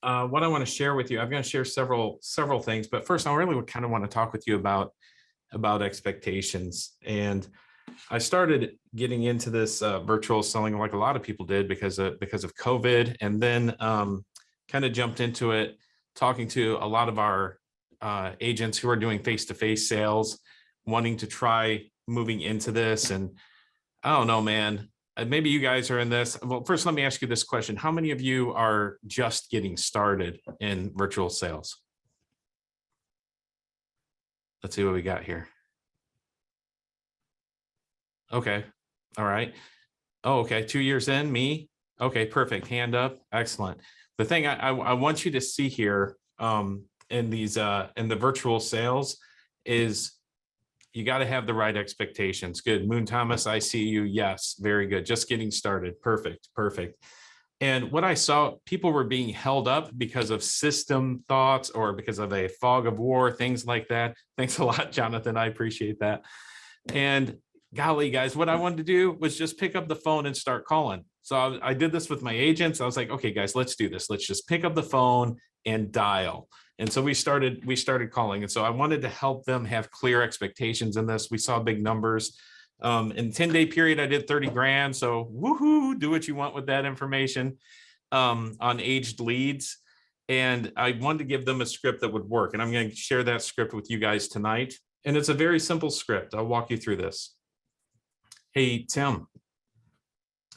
what I want to share with you, I'm going to share several things, but first, I really kind of want to talk with you about expectations. And I started getting into this virtual selling like a lot of people did because of COVID, and then kind of jumped into it, talking to a lot of our agents who are doing face-to-face sales, wanting to try moving into this. And I don't know, man. Maybe you guys are in this. Well, first, let me ask you this question. How many of you are just getting started in virtual sales? Let's see what we got here. Okay. All right. Oh, okay. 2 years in, me. Okay, perfect. Hand up. Excellent. The thing I want you to see here in these in the virtual sales is you got to have the right expectations. Good. Moon Thomas, I see you. Yes, very good. Just getting started. Perfect. Perfect. And what I saw, people were being held up because of system thoughts or because of a fog of war, things like that. Thanks a lot, Jonathan. I appreciate that. And golly, guys, what I wanted to do was just pick up the phone and start calling. So I did this with my agents. I was like, okay, guys, let's do this. Let's just pick up the phone and dial. And so we started calling. And so I wanted to help them have clear expectations in this. We saw big numbers. In 10-day period, I did 30 grand. So woohoo, do what you want with that information on aged leads. And I wanted to give them a script that would work. And I'm going to share that script with you guys tonight. And it's a very simple script. I'll walk you through this. Hey, Tim.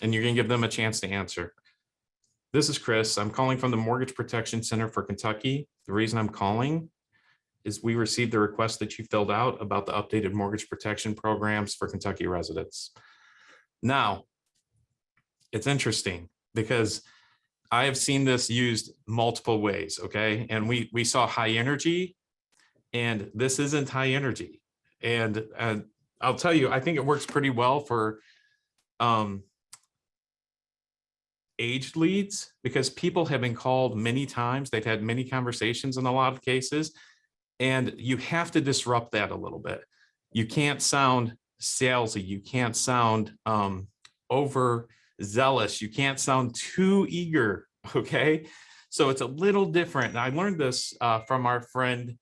And you're going to give them a chance to answer. This is Chris. I'm calling from the Mortgage Protection Center for Kentucky. The reason I'm calling is we received a request that you filled out about the updated mortgage protection programs for Kentucky residents. Now, it's interesting because I have seen this used multiple ways, okay? And we saw high energy, and this isn't high energy. And I'll tell you, I think it works pretty well for aged leads because people have been called many times. They've had many conversations in a lot of cases, and you have to disrupt that a little bit. You can't sound salesy. You can't sound overzealous. You can't sound too eager, okay? So it's a little different. I learned this from our friend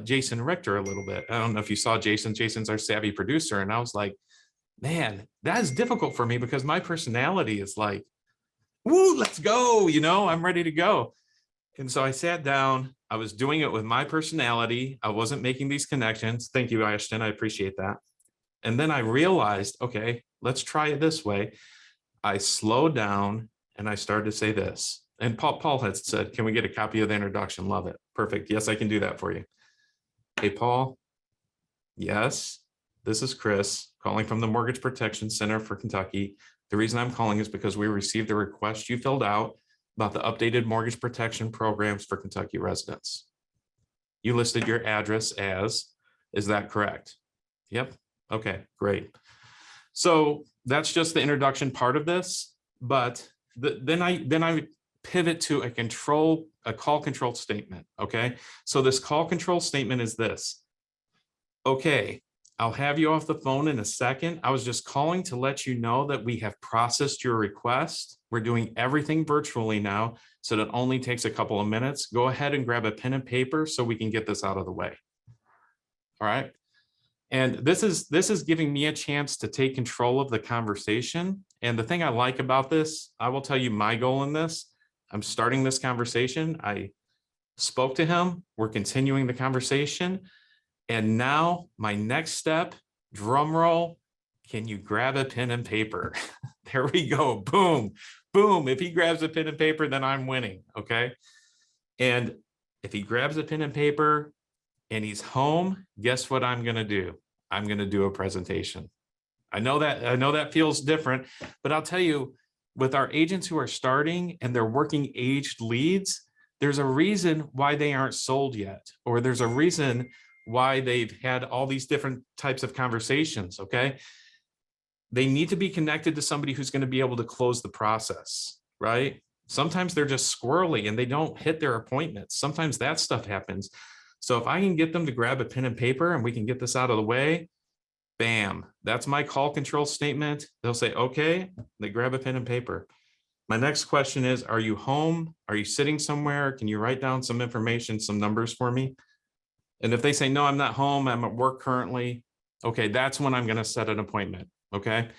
Jason Richter a little bit. I don't know if you saw Jason. Jason's our savvy producer. And I was like, man, that is difficult for me because my personality is like, woo, let's go. You know, I'm ready to go. And so I sat down. I was doing it with my personality. I wasn't making these connections. Thank you, Ashton. I appreciate that. And then I realized, okay, let's try it this way. I slowed down and I started to say this. And Paul had said, can we get a copy of the introduction? Love it. Perfect. Yes, I can do that for you. Hey, Paul. Yes, this is Chris calling from the Mortgage Protection Center for Kentucky. The reason I'm calling is because we received a request you filled out about the updated mortgage protection programs for Kentucky residents. You listed your address as, is that correct? Yep. Okay, great. So that's just the introduction part of this, but then I pivot to a call control statement, okay? So this call control statement is this. Okay, I'll have you off the phone in a second. I was just calling to let you know that we have processed your request. We're doing everything virtually now, so that only takes a couple of minutes. Go ahead and grab a pen and paper so we can get this out of the way. All right. And this is giving me a chance to take control of the conversation. And the thing I like about this, I will tell you my goal in this. I'm starting this conversation. I spoke to him. We're continuing the conversation. And now my next step, drum roll, can you grab a pen and paper? There we go. Boom, boom. If he grabs a pen and paper, then I'm winning. Okay. And if he grabs a pen and paper and he's home, guess what I'm going to do? I'm going to do a presentation. I know that feels different, but I'll tell you, with our agents who are starting and they're working aged leads, there's a reason why they aren't sold yet, or there's a reason why they've had all these different types of conversations, okay? They need to be connected to somebody who's going to be able to close the process, right? Sometimes they're just squirrely and they don't hit their appointments. Sometimes that stuff happens. So if I can get them to grab a pen and paper and we can get this out of the way, bam, that's my call control statement. They'll say, okay, they grab a pen and paper. My next question is, are you home? Are you sitting somewhere? Can you write down some information, some numbers for me? And if they say, no, I'm not home, I'm at work currently, okay, that's when I'm going to set an appointment. Okay.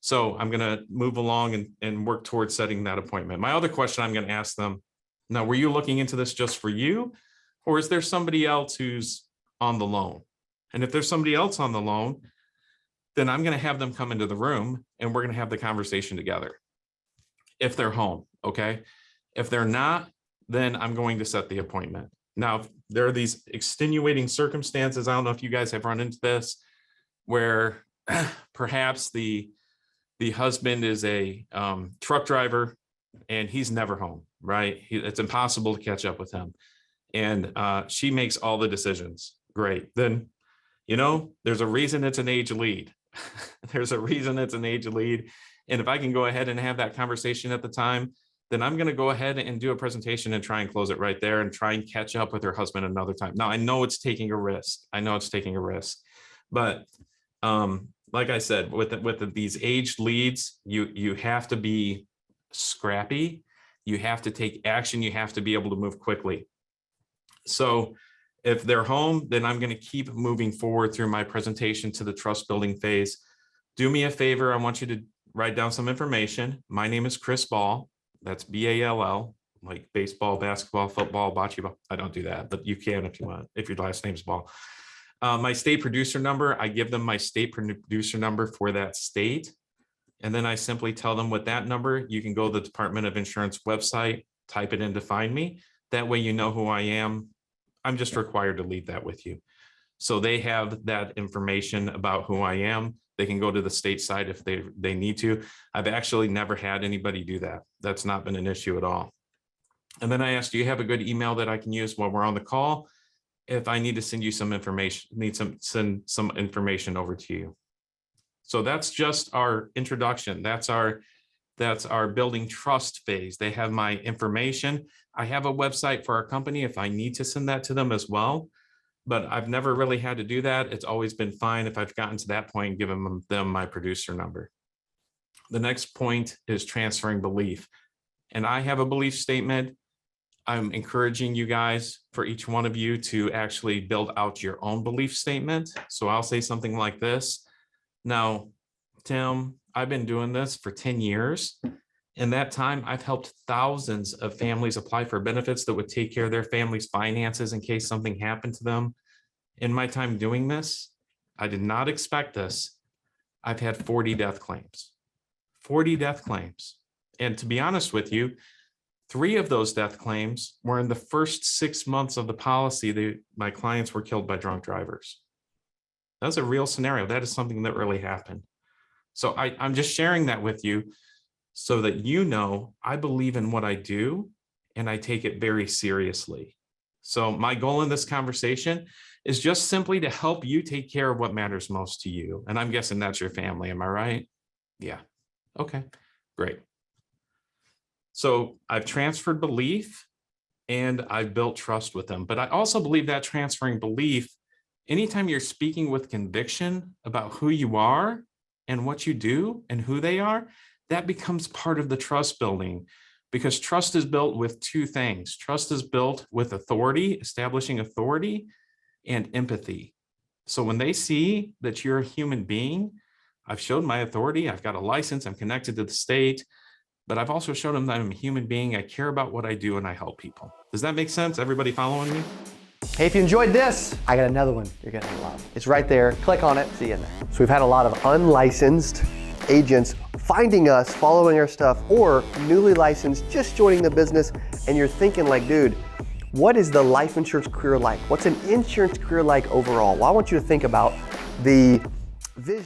So I'm going to move along and work towards setting that appointment. My other question I'm going to ask them, now, were you looking into this just for you? Or is there somebody else who's on the loan? And if there's somebody else on the loan, then I'm going to have them come into the room and we're going to have the conversation together. If they're home, okay? If they're not, then I'm going to set the appointment. Now, there are these extenuating circumstances. I don't know if you guys have run into this, where perhaps the husband is a truck driver and he's never home, right? It's impossible to catch up with him. And she makes all the decisions. Great. Then, there's a reason it's an age lead. There's a reason it's an age lead. And if I can go ahead and have that conversation at the time, then I'm going to go ahead and do a presentation and try and close it right there and try and catch up with her husband another time. Now, I know it's taking a risk. But like I said, with these aged leads, you have to be scrappy. You have to take action. You have to be able to move quickly. So if they're home, then I'm going to keep moving forward through my presentation to the trust building phase. Do me a favor. I want you to write down some information. My name is Chris Ball. That's Ball, like baseball, basketball, football, bocce ball. I don't do that, but you can if you want, if your last name's Ball. My state producer number, I give them my state producer number for that state. And then I simply tell them with that number, you can go to the Department of Insurance website, type it in to find me. That way you know who I am. I'm just required to leave that with you. So they have that information about who I am. They can go to the state side if they need to. I've actually never had anybody do that. That's not been an issue at all. And then I asked, do you have a good email that I can use while we're on the call? If I need to send you some information, send some information over to you. So that's just our introduction. That's our building trust phase. They have my information. I have a website for our company if I need to send that to them as well. But I've never really had to do that. It's always been fine if I've gotten to that point, giving them my producer number. The next point is transferring belief. And I have a belief statement. I'm encouraging you guys, for each one of you, to actually build out your own belief statement. So I'll say something like this. Now, Tim, I've been doing this for 10 years. In that time, I've helped thousands of families apply for benefits that would take care of their family's finances in case something happened to them. In my time doing this, I did not expect this. I've had 40 death claims. 40 death claims. And to be honest with you, 3 of those death claims were in the first 6 months of the policy. My clients were killed by drunk drivers. That's a real scenario. That is something that really happened. So I'm just sharing that with you so that you know I believe in what I do and I take it very seriously. So my goal in this conversation is just simply to help you take care of what matters most to you. And I'm guessing that's your family. Am I right? Yeah. Okay, great. So I've transferred belief and I've built trust with them. But I also believe that transferring belief, anytime you're speaking with conviction about who you are and what you do and who they are, that becomes part of the trust building, because trust is built with 2 things. Trust is built with authority, establishing authority, and empathy. So when they see that you're a human being, I've showed my authority, I've got a license, I'm connected to the state, but I've also shown them that I'm a human being, I care about what I do, and I help people. Does that make sense? Everybody following me? Hey, if you enjoyed this, I got another one you're gonna love. It's right there. Click on it. See you in there. So we've had a lot of unlicensed agents finding us, following our stuff, or newly licensed, just joining the business, and you're thinking like, dude, what is the life insurance career like? What's an insurance career like overall? Well, I want you to think about the vision.